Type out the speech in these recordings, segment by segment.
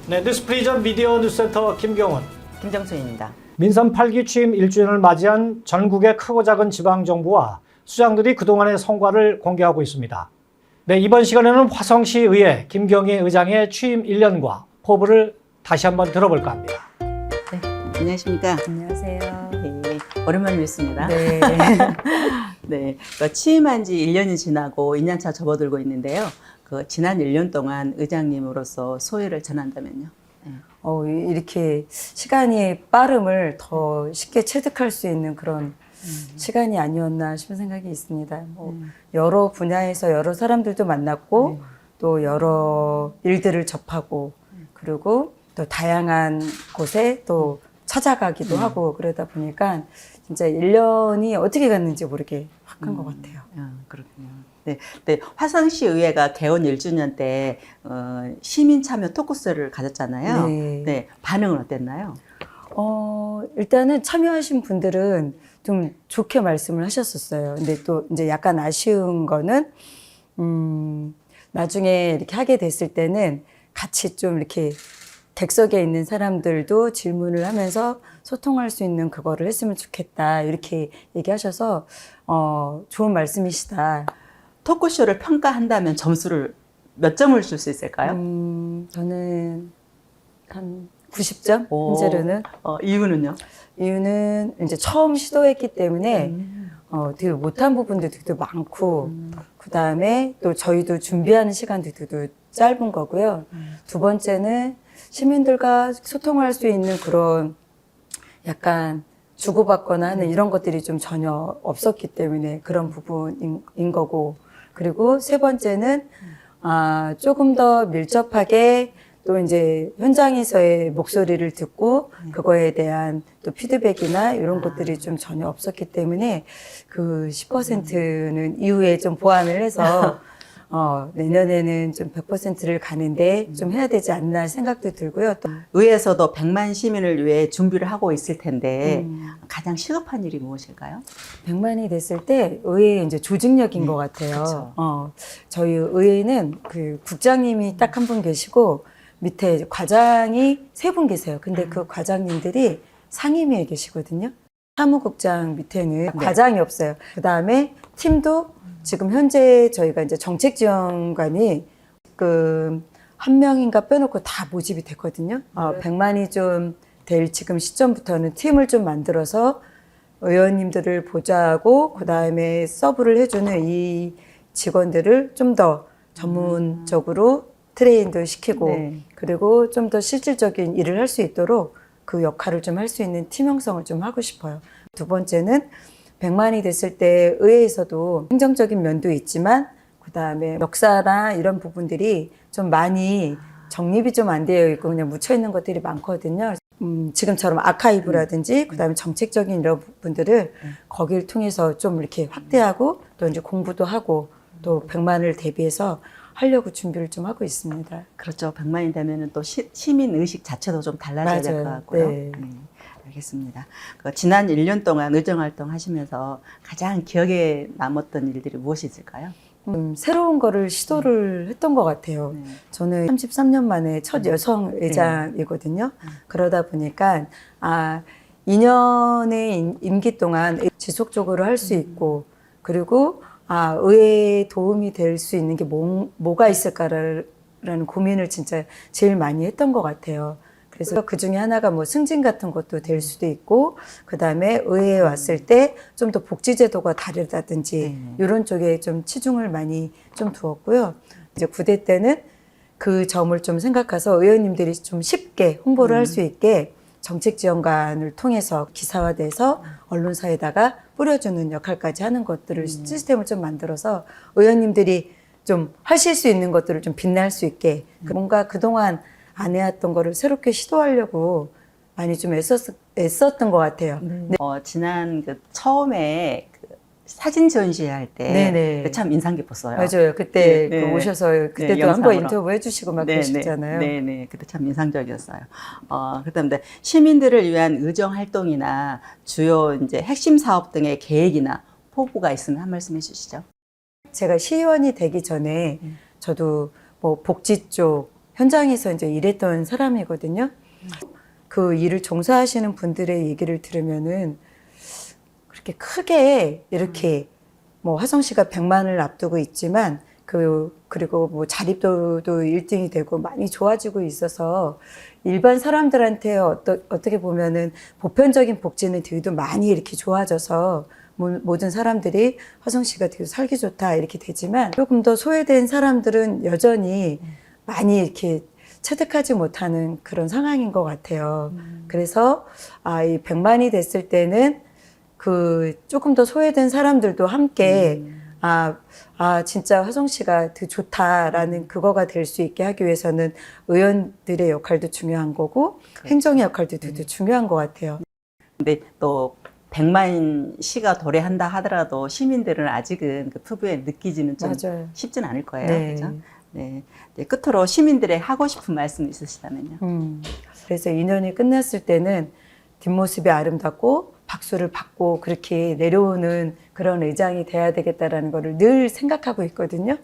네, 뉴스프리전 미디어 뉴스센터 김경훈, 김정수입니다. 민선 8기 취임 1주년을 맞이한 전국의 크고 작은 지방정부와 수장들이 그동안의 성과를 공개하고 있습니다. 네, 이번 시간에는 화성시의회 김경희 의장의 취임 1년과 포부를 다시 한번 들어볼까 합니다. 네, 안녕하십니까. 안녕하세요. 네, 오랜만에 뵙습니다. 네. 네, 취임한 지 1년이 지나고 2년차 접어들고 있는데요. 지난 1년 동안 의장님으로서 소회를 전한다면요. 이렇게 시간이 빠름을 더 쉽게 체득할 수 있는 그런 시간이 아니었나 싶은 생각이 있습니다. 여러 분야에서 여러 사람들도 만났고 또 여러 일들을 접하고 그리고 또 다양한 곳에 또 찾아가기도 하고 그러다 보니까 진짜 1년이 어떻게 갔는지 모르게 확 간 것 같아요. 그렇군요. 네, 네, 화성시 의회가 개원 1주년 때 시민 참여 토크쇼를 가졌잖아요. 네. 네, 반응은 어땠나요? 일단은 참여하신 분들은 좀 좋게 말씀을 하셨었어요. 근데 또 이제 약간 아쉬운 거는, 나중에 이렇게 하게 됐을 때는 같이 좀 이렇게 객석에 있는 사람들도 질문을 하면서 소통할 수 있는 그거를 했으면 좋겠다. 이렇게 얘기하셔서, 좋은 말씀이시다. 토크쇼를 평가한다면 점수를 몇 점을 줄 수 있을까요? 저는 한 90점? 현재로는. 이유는요? 이유는 이제 처음 시도했기 때문에 되게 못한 부분도 되게 많고 그 다음에 또 저희도 준비하는 시간도 되게 짧은 거고요. 두 번째는 시민들과 소통할 수 있는 그런 약간 주고받거나 하는 이런 것들이 좀 전혀 없었기 때문에 그런 부분인 거고, 그리고 세 번째는 조금 더 밀접하게 또 이제 현장에서의 목소리를 듣고 그거에 대한 또 피드백이나 이런 것들이 좀 전혀 없었기 때문에 그 10%는 이후에 좀 보완을 해서 내년에는 좀 100%를 가는데 좀 해야 되지 않나 생각도 들고요. 또 의회에서도 100만 시민을 위해 준비를 하고 있을 텐데 가장 시급한 일이 무엇일까요? 100만이 됐을 때 의회의 이제 조직력인 것 같아요. 그렇죠. 저희 의회는 그 국장님이 딱 한 분 계시고 밑에 이제 과장이 3분 계세요. 근데 그 과장님들이 상임위에 계시거든요. 사무국장 밑에는 과장이 없어요. 그 다음에 팀도 지금 현재 저희가 이제 정책지원관이 한 명인가 빼놓고 다 모집이 됐거든요. 100만이 좀 될 지금 시점부터는 팀을 좀 만들어서 의원님들을 보좌하고 그 다음에 서브를 해주는 이 직원들을 좀 더 전문적으로 트레인도 시키고 그리고 좀 더 실질적인 일을 할 수 있도록 그 역할을 좀 할 수 있는 팀 형성을 좀 하고 싶어요. 두 번째는 100만이 됐을 때 의회에서도 행정적인 면도 있지만 그 다음에 역사나 이런 부분들이 좀 많이 정립이 좀 안 되어 있고 그냥 묻혀 있는 것들이 많거든요. 지금처럼 아카이브라든지 그 다음에 정책적인 이런 부분들을 거기를 통해서 좀 이렇게 확대하고 또 이제 공부도 하고 또 100만을 대비해서 하려고 준비를 좀 하고 있습니다. 그렇죠. 100만이 되면은 또 시민 의식 자체도 좀 달라져야 될 것 같고요. 네. 알겠습니다. 지난 1년 동안 의정 활동 하시면서 가장 기억에 남았던 일들이 무엇이 있을까요? 새로운 거를 시도를 했던 것 같아요. 저는 33년 만에 첫 여성 의장이거든요. 그러다 보니까 2년의 임기 동안 지속적으로 할 수 있고 그리고 의회에 도움이 될 수 있는 게 뭐가 있을까라는 고민을 진짜 제일 많이 했던 것 같아요. 그래서 그 중에 하나가 뭐 승진 같은 것도 될 수도 있고, 그 다음에 의회에 왔을 때 좀 더 복지제도가 다르다든지, 이런 쪽에 좀 치중을 많이 좀 두었고요. 이제 9대 때는 그 점을 좀 생각해서 의원님들이 좀 쉽게 홍보를 할 수 있게 정책지원관을 통해서 기사화돼서 언론사에다가 뿌려주는 역할까지 하는 것들을 시스템을 좀 만들어서 의원님들이 좀 하실 수 있는 것들을 좀 빛날 수 있게 뭔가 그동안 안 해왔던 거를 새롭게 시도하려고 많이 좀 애썼던 것 같아요. 지난 처음에 사진 전시할 때 참 인상 깊었어요. 맞아요. 그때 오셔서 그때도 한번 인터뷰 해주시고 막 그러셨잖아요. 네네. 그때 참 인상적이었어요. 그다음에 시민들을 위한 의정 활동이나 주요 이제 핵심 사업 등의 계획이나 포부가 있으면 한 말씀 해주시죠. 제가 시의원이 되기 전에 저도 뭐 복지 쪽 현장에서 이제 일했던 사람이거든요. 그 일을 종사하시는 분들의 얘기를 들으면은 그렇게 크게 이렇게 뭐 화성 씨가 100만을 앞두고 있지만 그리고 뭐 자립도도 1등이 되고 많이 좋아지고 있어서 일반 사람들한테 어떻게 보면은 보편적인 복지는 되게 많이 이렇게 좋아져서 모든 사람들이 화성 씨가 되게 살기 좋다 이렇게 되지만 조금 더 소외된 사람들은 여전히 많이 이렇게 체득하지 못하는 그런 상황인 것 같아요. 그래서 이 100만이 됐을 때는 그 조금 더 소외된 사람들도 함께 진짜 화성 씨가 되게 좋다라는 그거가 될 수 있게 하기 위해서는 의원들의 역할도 중요한 거고 그렇죠. 행정의 역할도 되게 중요한 것 같아요. 근데 또 100만 시가 도래한다 하더라도 시민들은 아직은 그 피부에 느끼지는 좀 맞아요. 쉽진 않을 거예요. 네. 그죠? 네. 네. 끝으로 시민들의 하고 싶은 말씀 있으시다면요. 그래서 2년이 끝났을 때는 뒷모습이 아름답고 박수를 받고 그렇게 내려오는 그런 의장이 돼야 되겠다라는 거를 늘 생각하고 있거든요.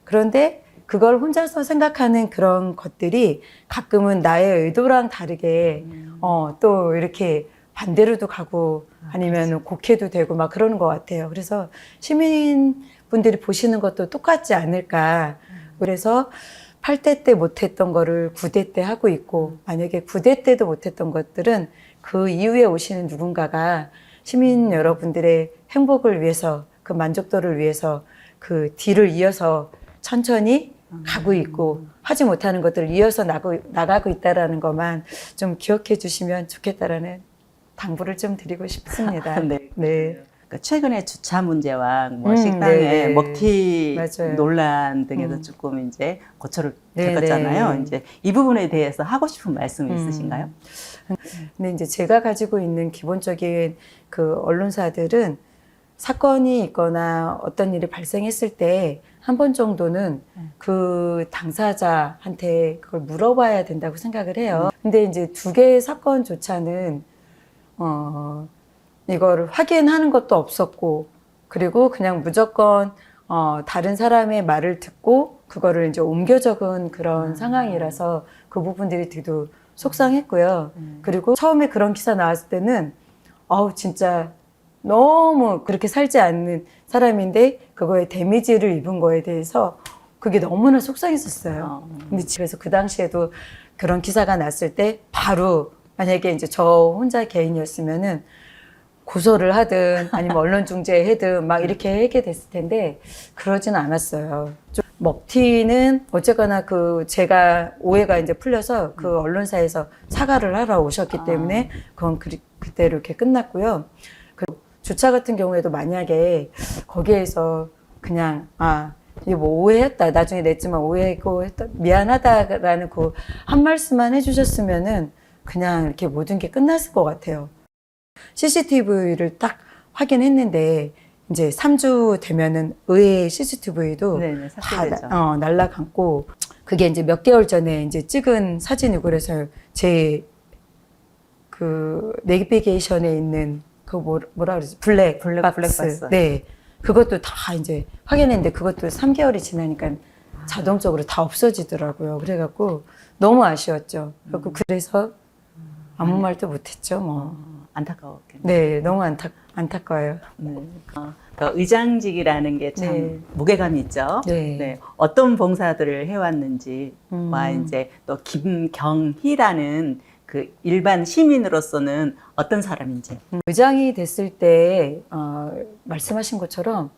그런데 그걸 혼자서 생각하는 그런 것들이 가끔은 나의 의도랑 다르게 또 이렇게 반대로도 가고 아니면 곡해도 되고 막 그러는 것 같아요. 그래서 시민분들이 보시는 것도 똑같지 않을까. 그래서 8대 때 못했던 거를 9대 때 하고 있고 만약에 9대 때도 못했던 것들은 그 이후에 오시는 누군가가 시민 여러분들의 행복을 위해서 그 만족도를 위해서 그 뒤를 이어서 천천히 가고 있고 하지 못하는 것들을 이어서 나가고 있다라는 것만 좀 기억해 주시면 좋겠다라는 당부를 좀 드리고 싶습니다. 네. 네. 그러니까 최근에 주차 문제와 뭐 네, 식당의 네. 먹튀 맞아요. 논란 등에도 조금 이제 고초를 네, 겪었잖아요. 네. 이제 이 부분에 대해서 하고 싶은 말씀이 있으신가요? 근데 이제 제가 가지고 있는 기본적인 그 언론사들은 사건이 있거나 어떤 일이 발생했을 때 한 번 정도는 그 당사자한테 그걸 물어봐야 된다고 생각을 해요. 근데 이제 2개의 사건조차는 이거를 확인하는 것도 없었고, 그리고 그냥 무조건 다른 사람의 말을 듣고 그거를 이제 옮겨 적은 그런 상황이라서 그 부분들이 되게 속상했고요. 그리고 처음에 그런 기사 나왔을 때는 진짜 너무 그렇게 살지 않는 사람인데 그거에 데미지를 입은 거에 대해서 그게 너무나 속상했었어요. 근데 그래서 그 당시에도 그런 기사가 났을 때 바로 만약에 이제 저 혼자 개인이었으면은 고소를 하든 아니면 언론 중재하든 막 이렇게 하게 됐을 텐데 그러진 않았어요. 좀 먹튀는 어쨌거나 제가 오해가 이제 풀려서 그 언론사에서 사과를 하러 오셨기 때문에 그건 그때로 이렇게 끝났고요. 그리고 주차 같은 경우에도 만약에 거기에서 그냥 이게 뭐 오해했다. 나중에 냈지만 오해했고 했다. 미안하다라는 그 한 말씀만 해주셨으면은 그냥 이렇게 모든 게 끝났을 것 같아요. CCTV를 딱 확인했는데 이제 3주 되면은 의회 CCTV도 네네, 다 삭제되죠. 날라갔고 그게 이제 몇 개월 전에 이제 찍은 사진이고 그래서 제 그 내비게이션에 있는 그 뭐라 그러지? 블랙박스. 네. 그것도 다 이제 확인했는데 그것도 3개월이 지나니까 자동적으로 다 없어지더라고요. 그래갖고 너무 아쉬웠죠. 그래서 아무 말도 못했죠, 뭐. 안타까웠겠네요. 네, 너무 안타까워요. 네. 그 의장직이라는 게 참 네. 무게감이 있죠. 네. 어떤 봉사들을 해왔는지와 이제 또 김경희라는 그 일반 시민으로서는 어떤 사람인지. 의장이 됐을 때 말씀하신 것처럼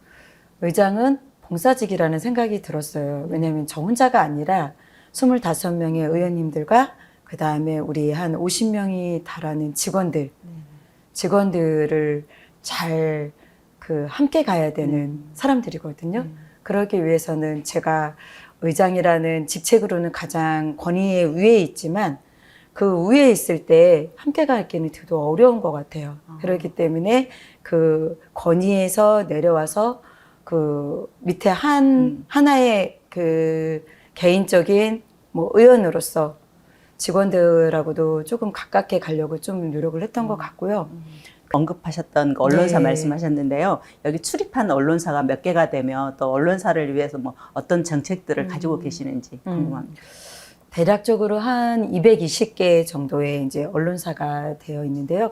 의장은 봉사직이라는 생각이 들었어요. 왜냐하면 저 혼자가 아니라 25명의 의원님들과 그 다음에 우리 한 50명이 달하는 직원들을 잘 함께 가야 되는 사람들이거든요. 그러기 위해서는 제가 의장이라는 직책으로는 가장 권위의 위에 있지만 그 위에 있을 때 함께 가기는 되게 어려운 것 같아요. 그렇기 때문에 그 권위에서 내려와서 그 밑에 하나의 그 개인적인 뭐 의원으로서 직원들하고도 조금 가깝게 가려고 좀 노력을 했던 것 같고요. 언급하셨던 그 언론사 네. 말씀하셨는데요. 여기 출입한 언론사가 몇 개가 되며 또 언론사를 위해서 뭐 어떤 정책들을 가지고 계시는지 궁금합니다. 대략적으로 한 220개 정도의 이제 언론사가 되어 있는데요.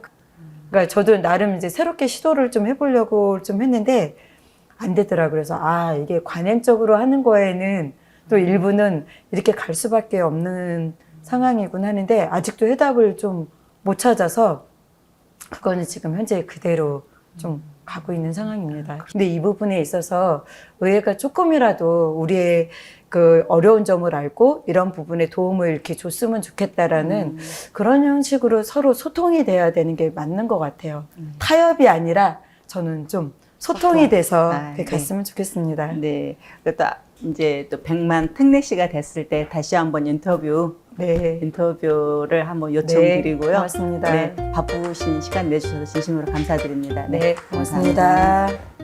그러니까 저도 나름 이제 새롭게 시도를 좀 해보려고 좀 했는데 안 되더라고요. 그래서 이게 관행적으로 하는 거에는 또 일부는 이렇게 갈 수밖에 없는 상황이군 하는데 아직도 해답을 좀 못 찾아서 그거는 지금 현재 그대로 좀 가고 있는 상황입니다. 근데 이 부분에 있어서 의회가 조금이라도 우리의 그 어려운 점을 알고 이런 부분에 도움을 이렇게 줬으면 좋겠다라는 그런 형식으로 서로 소통이 돼야 되는 게 맞는 것 같아요. 타협이 아니라 저는 좀 소통이 돼서 네. 갔으면 좋겠습니다. 네. 또 이제 또 100만 특례시가 됐을 때 다시 한번 인터뷰를 한번 요청드리고요. 고맙습니다. 네, 바쁘신 시간 내주셔서 진심으로 감사드립니다. 네, 고맙습니다.